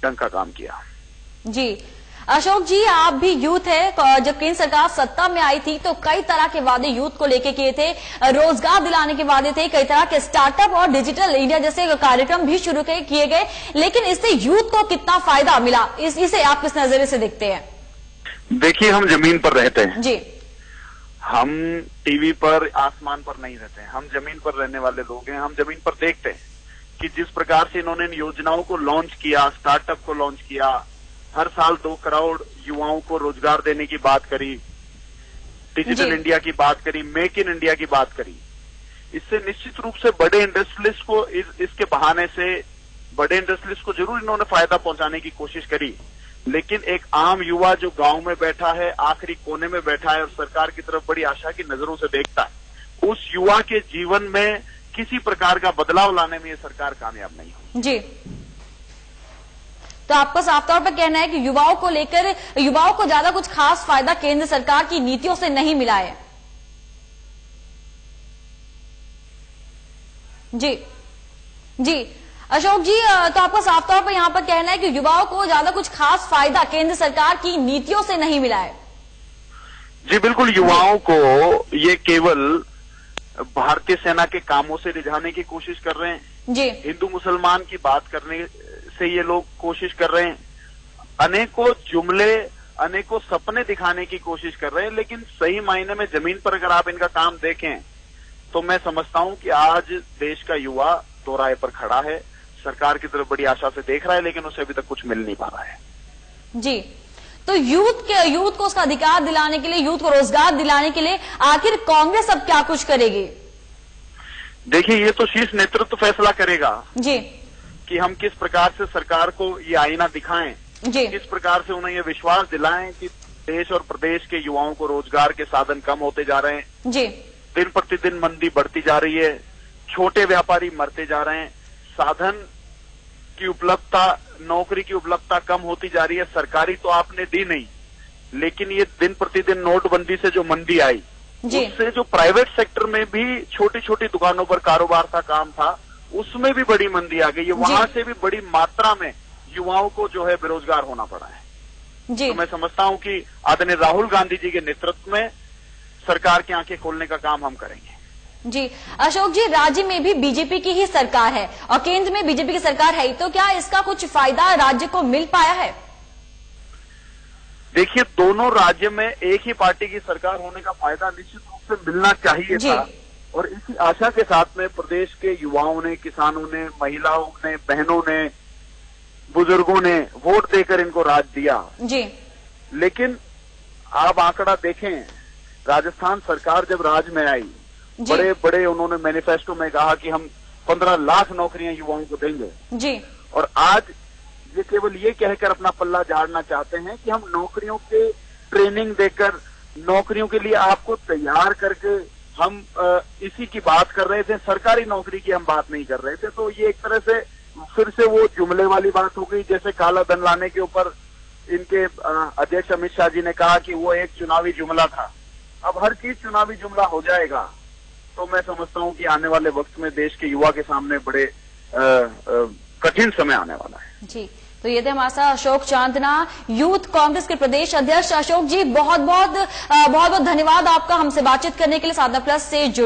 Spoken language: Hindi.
ढंग का काम किया। जी अशोक जी, आप भी यूथ है। जब केंद्र सरकार सत्ता में आई थी तो कई तरह के वादे यूथ को लेके किए थे, रोजगार दिलाने के वादे थे, कई तरह के स्टार्टअप और डिजिटल इंडिया जैसे कार्यक्रम भी शुरू किए गए, लेकिन इससे यूथ को कितना फायदा मिला, इसे आप किस नजरिए से देखते हैं? देखिए, हम जमीन पर रहते हैं जी, हम टीवी पर आसमान पर नहीं रहते हैं, हम जमीन पर रहने वाले लोग हैं। हम जमीन पर देखते हैं कि जिस प्रकार से इन्होंने इन योजनाओं को लॉन्च किया, स्टार्टअप को लॉन्च किया, हर साल 2 करोड़ युवाओं को रोजगार देने की बात करी, डिजिटल इंडिया की बात करी, मेक इन इंडिया की बात करी, इससे निश्चित रूप से बड़े इंडस्ट्रियलिस्ट को इसके बहाने से बड़े इंडस्ट्रियलिस्ट को जरूर इन्होंने फायदा पहुंचाने की कोशिश करी। लेकिन एक आम युवा जो गांव में बैठा है, आखिरी कोने में बैठा है और सरकार की तरफ बड़ी आशा की नजरों से देखता है, उस युवा के जीवन में किसी प्रकार का बदलाव लाने में ये सरकार कामयाब नहीं हुई। जी, तो आपका साफ तौर पर कहना है कि युवाओं को लेकर युवाओं को ज्यादा कुछ खास फायदा केंद्र सरकार की नीतियों से नहीं मिला है। जी जी अशोक जी, तो आपका साफ तौर पर यहां पर कहना है कि युवाओं को ज्यादा कुछ खास फायदा केंद्र सरकार की नीतियों से नहीं मिला है। जी बिल्कुल, युवाओं को ये केवल भारतीय सेना के कामों से रिझाने की कोशिश कर रहे हैं। जी, हिंदू मुसलमान की बात करने से ये लोग कोशिश कर रहे हैं, अनेकों जुमले, अनेकों सपने दिखाने की कोशिश कर रहे हैं, लेकिन सही मायने में जमीन पर अगर आप इनका काम देखें तो मैं समझता हूं कि आज देश का युवा दोराहे पर खड़ा है, सरकार की तरफ बड़ी आशा से देख रहा है, लेकिन उसे अभी तक कुछ मिल नहीं पा रहा है। जी, तो यूथ को उसका अधिकार दिलाने के लिए, यूथ को रोजगार दिलाने के लिए आखिर कांग्रेस अब क्या कुछ करेगी? देखिए, ये तो शीर्ष नेतृत्व फैसला करेगा जी कि हम किस प्रकार से सरकार को ये आईना दिखाएं, जी, किस प्रकार से उन्हें ये विश्वास दिलाएं कि देश और प्रदेश के युवाओं को रोजगार के साधन कम होते जा रहे हैं। जी, दिन प्रतिदिन मंदी बढ़ती जा रही है, छोटे व्यापारी मरते जा रहे हैं, साधन की उपलब्धता, नौकरी की उपलब्धता कम होती जा रही है। सरकारी तो आपने दी नहीं, लेकिन ये दिन प्रतिदिन नोटबंदी से जो मंदी आई, उससे जो प्राइवेट सेक्टर में भी छोटी छोटी दुकानों पर कारोबार था, काम था, उसमें भी बड़ी मंदी आ गई है। वहां से भी बड़ी मात्रा में युवाओं को जो है बेरोजगार होना पड़ा है। जी, तो मैं समझता हूं कि आदरणीय राहुल गांधी जी के नेतृत्व में सरकार की आंखें खोलने का काम हम करेंगे। जी अशोक जी, राज्य में भी बीजेपी की ही सरकार है और केंद्र में बीजेपी की सरकार है, तो क्या इसका कुछ फायदा राज्य को मिल पाया है? देखिए, दोनों राज्य में एक ही पार्टी की सरकार होने का फायदा निश्चित रूप से मिलना चाहिए था, और इसी आशा के साथ में प्रदेश के युवाओं ने, किसानों ने, महिलाओं ने, बहनों ने, बुजुर्गों ने वोट देकर इनको राज दिया। जी, लेकिन आप आंकड़ा देखें, राजस्थान सरकार जब राज में आई, बड़े बड़े उन्होंने मैनिफेस्टो में कहा कि हम 15 लाख नौकरियां युवाओं को देंगे। जी, और आज ये केवल ये कहकर अपना पल्ला झाड़ना चाहते हैं कि हम नौकरियों के ट्रेनिंग देकर, नौकरियों के लिए आपको तैयार करके हम इसी की बात कर रहे थे, सरकारी नौकरी की हम बात नहीं कर रहे थे। तो ये एक तरह से फिर से वो जुमले वाली बात हो गई, जैसे काला धन लाने के ऊपर इनके अध्यक्ष अमित शाह जी ने कहा कि वो एक चुनावी जुमला था। अब हर चीज चुनावी जुमला हो जाएगा, तो मैं समझता हूं कि आने वाले वक्त में देश के युवा के सामने बड़े कठिन समय आने वाला है। जी, तो ये थे हमारे साथ अशोक चांदना, यूथ कांग्रेस के प्रदेश अध्यक्ष। अशोक जी, बहुत बहुत धन्यवाद आपका हमसे बातचीत करने के लिए, साधना प्लस से